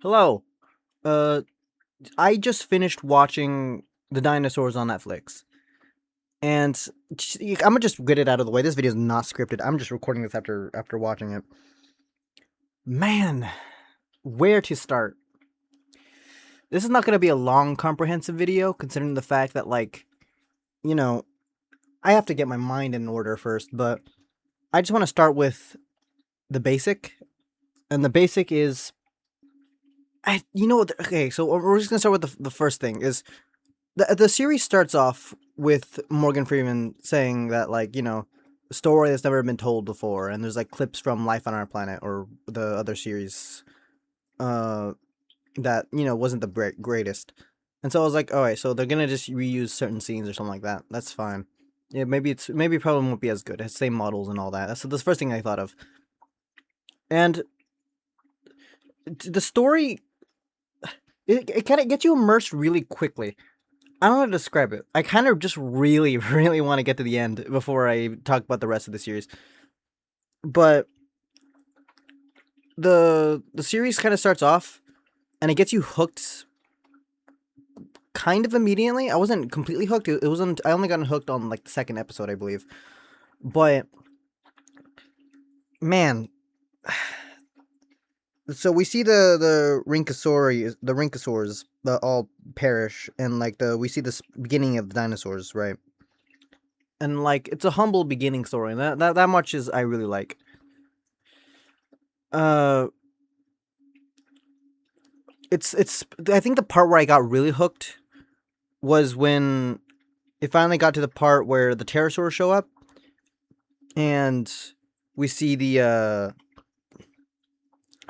Hello. Uh, I just finished watching the Dinosaurs on Netflix, and I'm gonna just get it out of the way. This video is not scripted. I'm just recording this after watching it. Man, where to start? This is not gonna be a long, comprehensive video, considering the fact that, like, you know, I have to get my mind in order first. But I just want to start with the basic, and the basic is, okay. So we're just gonna start with the first thing is the series starts off with Morgan Freeman saying that, like, a story that's never been told before, and there's like clips from Life on Our Planet or the other series uh that wasn't the greatest. And so I was like, all right, so they're gonna just reuse certain scenes or something like that. That's fine. Yeah, maybe probably won't be as good. It's same models and all that. That's the first thing I thought of. And the story, it kind of gets you immersed really quickly. I don't know how to describe it. I kind of just really, really want to get to the end before I talk about the rest of the series. But the series kind of starts off, and it gets you hooked kind of immediately. I wasn't completely hooked. It wasn't. I only got hooked on like the second episode, I believe. But man, so we see the Rinkosaurs that all perish, and like we see the beginning of the dinosaurs, right? And like it's a humble beginning story, and that much is I really like. Uh, it's I think the part where I got really hooked was when it finally got to the part where the pterosaurs show up, and we see the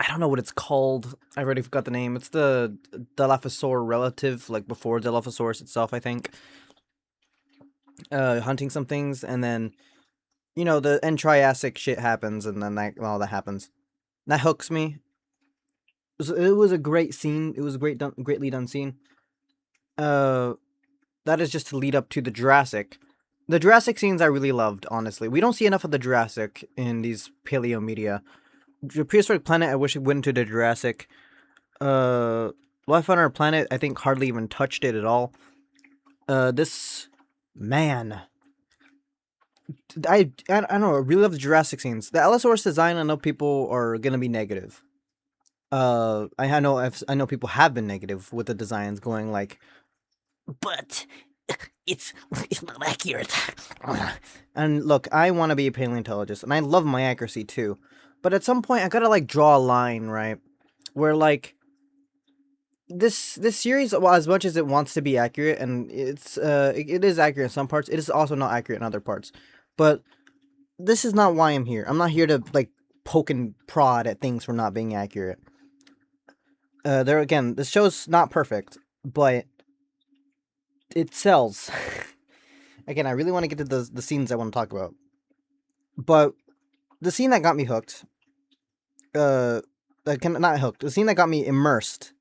I don't know what it's called. I already forgot the name. It's the Dilophosaur relative, like before Dilophosaurus itself, I think. Hunting some things, and then the end Triassic shit happens, and then all that happens. That hooks me. It was a great scene. It was a greatly done scene. Uh, that is just to lead up to the Jurassic. The Jurassic scenes I really loved, honestly. We don't see enough of the Jurassic in these paleo media. The Prehistoric Planet, I wish it went into the Jurassic. Uh, Life on Our Planet, I think hardly even touched it at all. This, man. I don't know, I really love the Jurassic scenes. The Allosaurus design, I know people are gonna be negative. I know people have been negative with the designs, going like, but it's it's not accurate. And look, I want to be a paleontologist, and I love my accuracy too. But at some point, I gotta like draw a line, right? Where like this series, well, as much as it wants to be accurate, and it is accurate in some parts, it is also not accurate in other parts. But this is not why I'm here. I'm not here to like poke and prod at things for not being accurate. There again, this show's not perfect, but it sells. Again, I really want to get to the scenes I want to talk about. But the scene that got me hooked, not hooked, the scene that got me immersed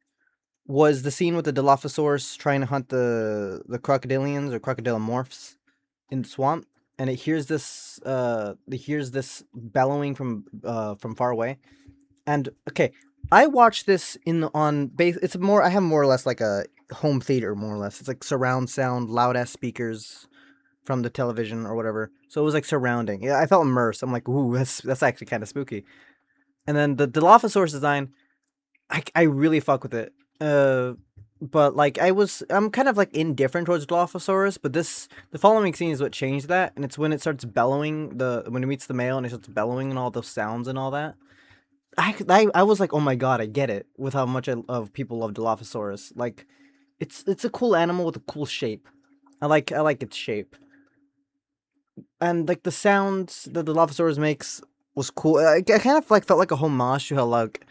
was the scene with the Dilophosaurus trying to hunt the crocodilians or crocodilomorphs in the swamp, and it hears this bellowing from far away. And okay, I watched this on base. It's more. I have more or less like a home theater, more or less. It's like surround sound, loud ass speakers from the television or whatever. So it was like surrounding. Yeah, I felt immersed. I'm like, ooh, that's actually kind of spooky. And then the Dilophosaurus design, I really fuck with it. But like I'm kind of like indifferent towards Dilophosaurus, but the following scene is what changed that, and it's when it starts bellowing when it meets the male and it starts bellowing and all those sounds and all that. I was like, oh my god, I get it with how much of people love Dilophosaurus. Like, it's a cool animal with a cool shape. I like its shape, and like the sounds that Dilophosaurus makes was cool. I kind of like felt like a homage to how like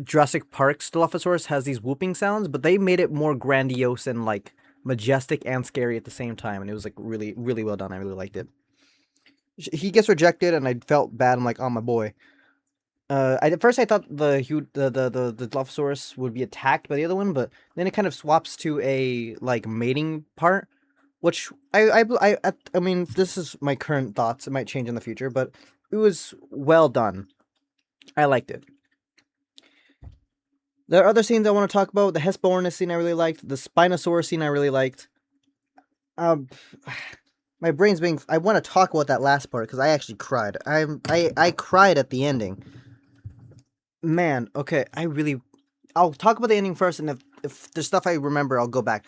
Jurassic Park's Dilophosaurus has these whooping sounds, but they made it more grandiose and like majestic and scary at the same time, and it was like really really well done. I really liked it. He gets rejected, and I felt bad. I'm like, oh my boy. At first I thought the Dilophosaurus would be attacked by the other one, but then it kind of swaps to a like mating part, which I mean, this is my current thoughts. It might change in the future, but it was well done. I liked it. There are other scenes I want to talk about. The Hesperornis scene I really liked. The Spinosaurus scene I really liked. Um, my brain's being. I want to talk about that last part because I actually cried. I cried at the ending. Man, okay, I really. I'll talk about the ending first, and if there's stuff I remember, I'll go back.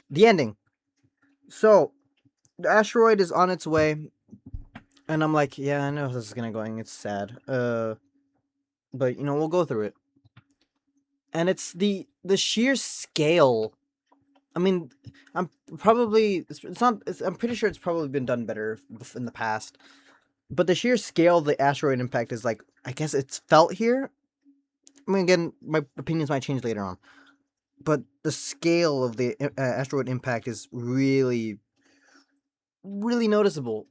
The ending. So the asteroid is on its way, and I'm like, yeah, I know how this is gonna going. It's sad. But we'll go through it. And it's the sheer scale. I mean, I'm probably it's not. I'm pretty sure it's probably been done better in the past. But the sheer scale of the asteroid impact is like, I guess it's felt here. I mean, again, my opinions might change later on, but the scale of the asteroid impact is really, really noticeable.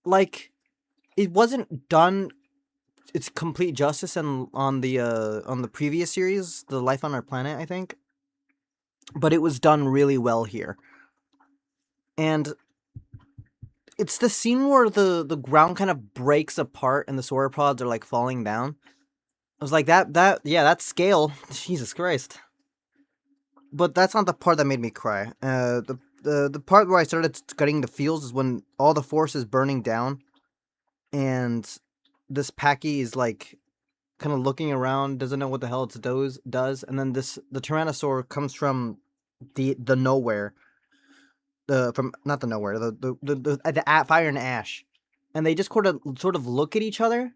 Like, it wasn't done its complete justice on the previous series, the Life on Our Planet, I think, but it was done really well here. And it's the scene where the ground kind of breaks apart and the sauropods are like falling down. I was like, that scale, Jesus Christ. But that's not the part that made me cry. The part where I started getting the feels is when all the force is burning down, and this Packy is like kind of looking around, doesn't know what the hell it does, and then the Tyrannosaur comes from the nowhere, from not the nowhere, the fire and ash, and they just sort of look at each other.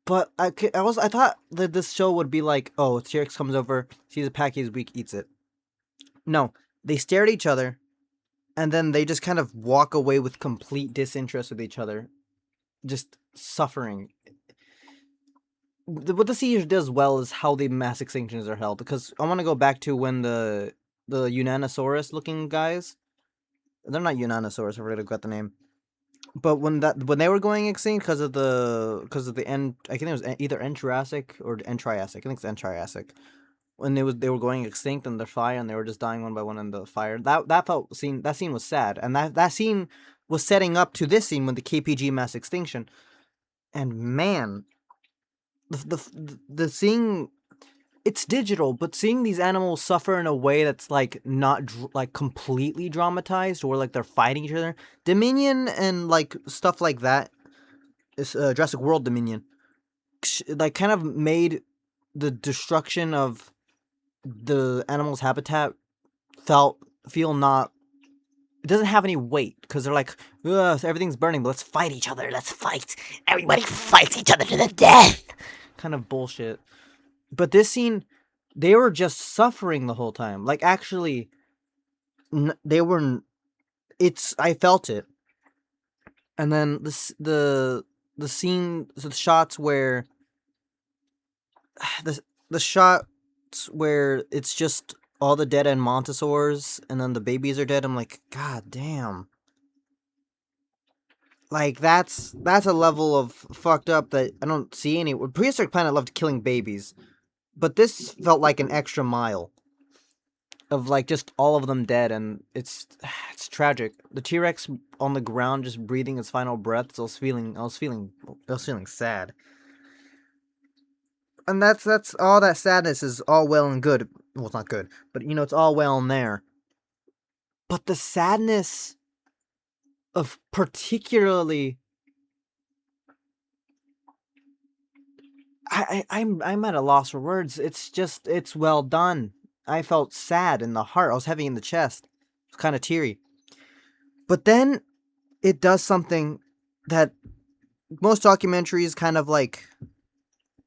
But I thought that this show would be like, oh, T-Rex comes over, sees a Packy is weak, eats it. No, they stare at each other, and then they just kind of walk away with complete disinterest with each other, just suffering. What the series does well is how the mass extinctions are held, because I want to go back to when the Unanosaurus looking guys, they're not Unanosaurus, I already got the name, but when they were going extinct because of the end, I think it was either end Jurassic or end Triassic. I think it's end Triassic. When they were going extinct in the fire and they were just dying one by one in the fire. That scene was sad, and that scene was setting up to this scene with the KPG mass extinction. And man, the seeing, it's digital, but seeing these animals suffer in a way that's like not like completely dramatized, or like they're fighting each other. Dominion and like stuff like that is Jurassic World Dominion, like kind of made the destruction of the animal's habitat feel not, it doesn't have any weight, because they're like, ugh, everything's burning, but let's fight each other, let's fight, everybody fights each other to the death, kind of bullshit. But this scene, they were just suffering the whole time, like actually they were, I felt it. And then the scene, the shots where the shots where it's just all the dead and Montosaurs, and then the babies are dead. I'm like, God damn. Like that's a level of fucked up that I don't see any. Prehistoric Planet loved killing babies, but this felt like an extra mile of like just all of them dead, and it's tragic. The T-Rex on the ground just breathing its final breaths. I was feeling sad. And that's all. That sadness is all well and good. Well, it's not good, but it's all well in there. But the sadness of particularly, I'm at a loss for words. It's well done. I felt sad in the heart. I was heavy in the chest. It was kind of teary. But then it does something that most documentaries kind of like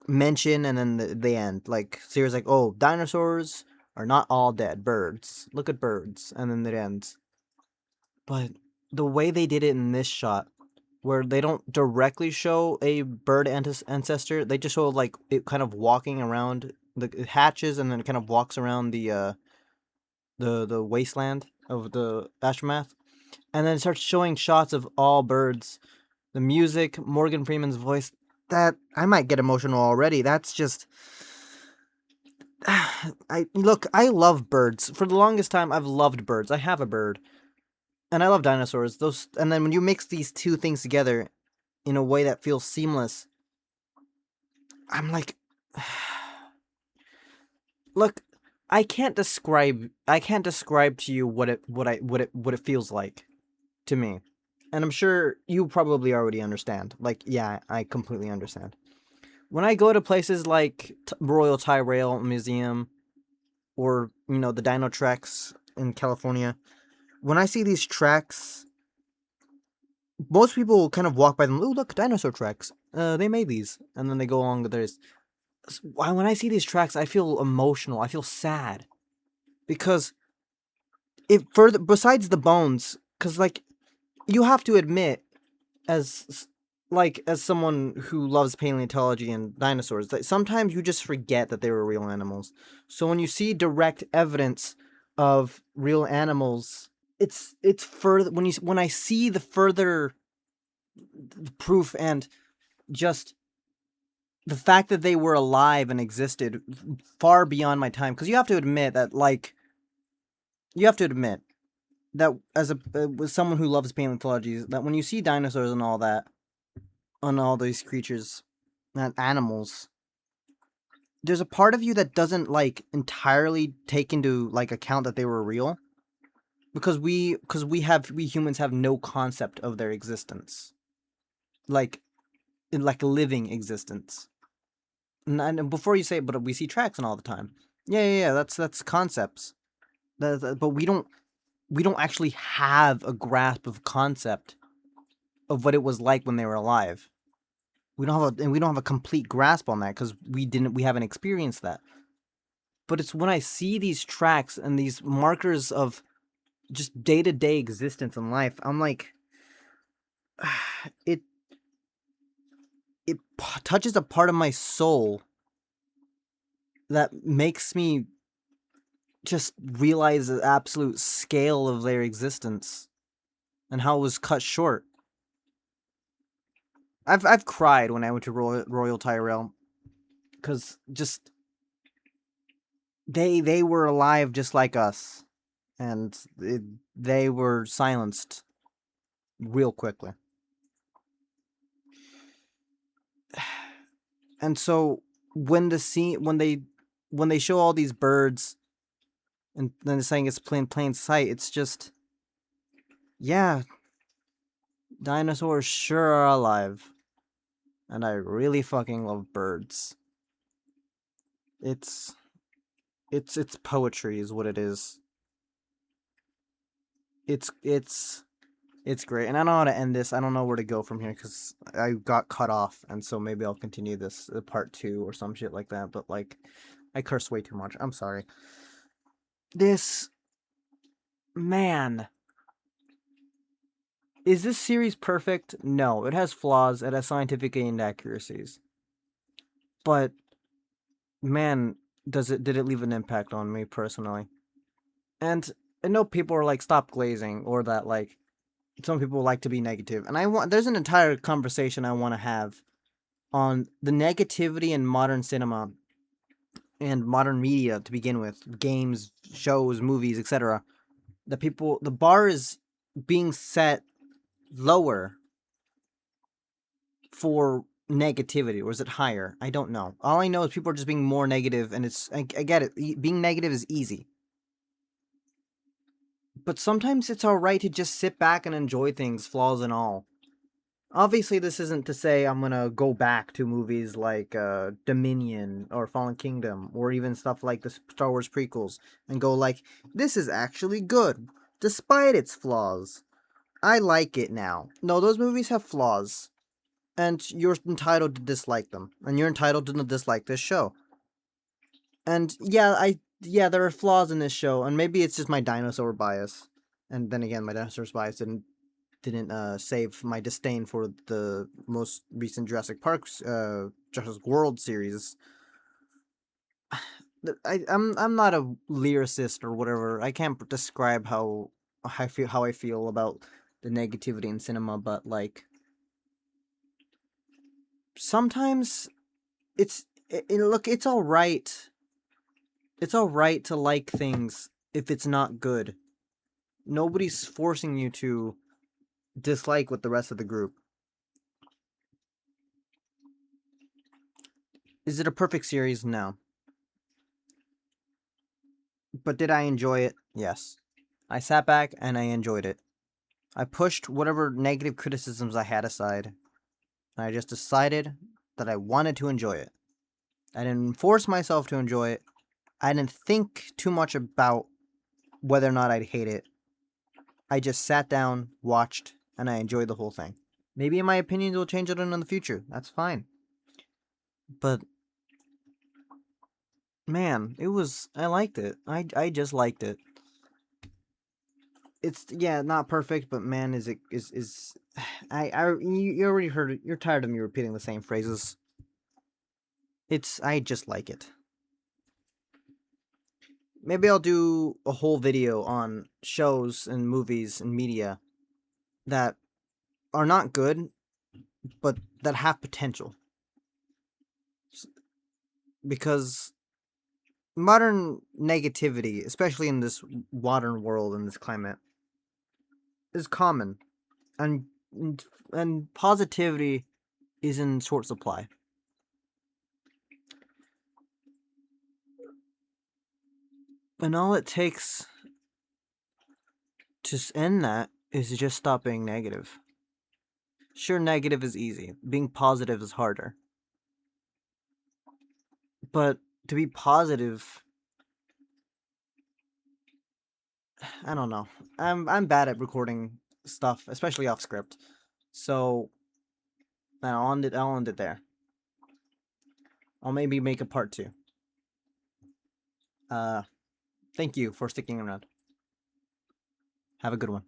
mention, and then they end. Like series like, oh, dinosaurs are not all dead. Birds. Look at birds. And then it ends. But the way they did it in this shot, where they don't directly show a bird ancestor, they just show like it kind of walking around, it hatches and then it kind of walks around the wasteland of the aftermath, and then it starts showing shots of all birds. The music, Morgan Freeman's voice, that I might get emotional already. That's just I love birds. For the longest time I've loved birds. I have a bird. And I love dinosaurs. And then when you mix these two things together in a way that feels seamless, I'm like, look, I can't describe to you what it feels like to me. And I'm sure you probably already understand. Like, yeah, I completely understand. When I go to places like Royal Tyrrell Museum or, the Dino Treks in California, when I see these tracks, most people kind of walk by them. Oh, look, dinosaur tracks. They made these, and then they go along with theirs. When I see these tracks, I feel emotional. I feel sad because it further besides the bones, because like you have to admit, as as someone who loves paleontology and dinosaurs, that sometimes you just forget that they were real animals. So when you see direct evidence of real animals, it's further when I see the further proof and just the fact that they were alive and existed far beyond my time. Because you have to admit that, you have to admit that as with someone who loves paleontology, that when you see dinosaurs and all that, on all these creatures and animals, there's a part of you that doesn't entirely take into account that they were real, because we humans have no concept of their existence, like in a living existence. And before you say, but we see tracks and all the time. Yeah. That's concepts. But we don't actually have a grasp of concept of what it was like when they were alive. We don't have a complete grasp on that because we haven't experienced that. But it's when I see these tracks and these markers of just day-to-day existence in life, I'm like, it touches a part of my soul that makes me just realize the absolute scale of their existence and how it was cut short. I've cried when I went to Royal Tyrrell, because just they were alive just like us, and they were silenced real quickly. And so when the scene when they show all these birds and then they're saying it's plain sight, it's just, yeah, dinosaurs sure are alive, and I really fucking love birds. It's it's poetry is what it is. It's great, and I don't know how to end this. I don't know where to go from here because I got cut off, and so maybe I'll continue this part two or some shit like that. But I curse way too much. I'm sorry. This man, is this series perfect? No, it has flaws. It has scientific inaccuracies. But man, did it leave an impact on me personally? And I know people are like, stop glazing, or that some people like to be negative, and there's an entire conversation I want to have on the negativity in modern cinema and modern media to begin with, games, shows, movies, etc. The bar is being set lower for negativity, or is it higher? I don't know. All I know is people are just being more negative, and I get it. Being negative is easy. But sometimes it's alright to just sit back and enjoy things, flaws and all. Obviously, this isn't to say I'm gonna go back to movies like Dominion or Fallen Kingdom or even stuff like the Star Wars prequels and go this is actually good, despite its flaws. I like it now. No, those movies have flaws, and you're entitled to dislike them, and you're entitled to dislike this show. And yeah, there are flaws in this show, and maybe it's just my dinosaur bias. And then again, my dinosaur bias didn't save my disdain for the most recent Jurassic World series. I'm not a lyricist or whatever. I can't describe how I feel about the negativity in cinema, but sometimes look, it's all right. It's all right to like things if it's not good. Nobody's forcing you to dislike with the rest of the group. Is it a perfect series? No. But did I enjoy it? Yes. I sat back and I enjoyed it. I pushed whatever negative criticisms I had aside, and I just decided that I wanted to enjoy it. I didn't force myself to enjoy it. I didn't think too much about whether or not I'd hate it. I just sat down, watched, and I enjoyed the whole thing. Maybe my opinions will change it in the future. That's fine. But man, I liked it. I just liked it. It's yeah, not perfect, but man, is it is you already heard it. You're tired of me repeating the same phrases. I just like it. Maybe I'll do a whole video on shows and movies and media that are not good, but that have potential. Because modern negativity, especially in this modern world in this climate, is common, and and positivity is in short supply. And all it takes to end that is to just stop being negative. Sure, negative is easy. Being positive is harder. But to be positive, I don't know. I'm bad at recording stuff, especially off script. So I'll end it there. I'll maybe make a part 2. Uh, thank you for sticking around. Have a good one.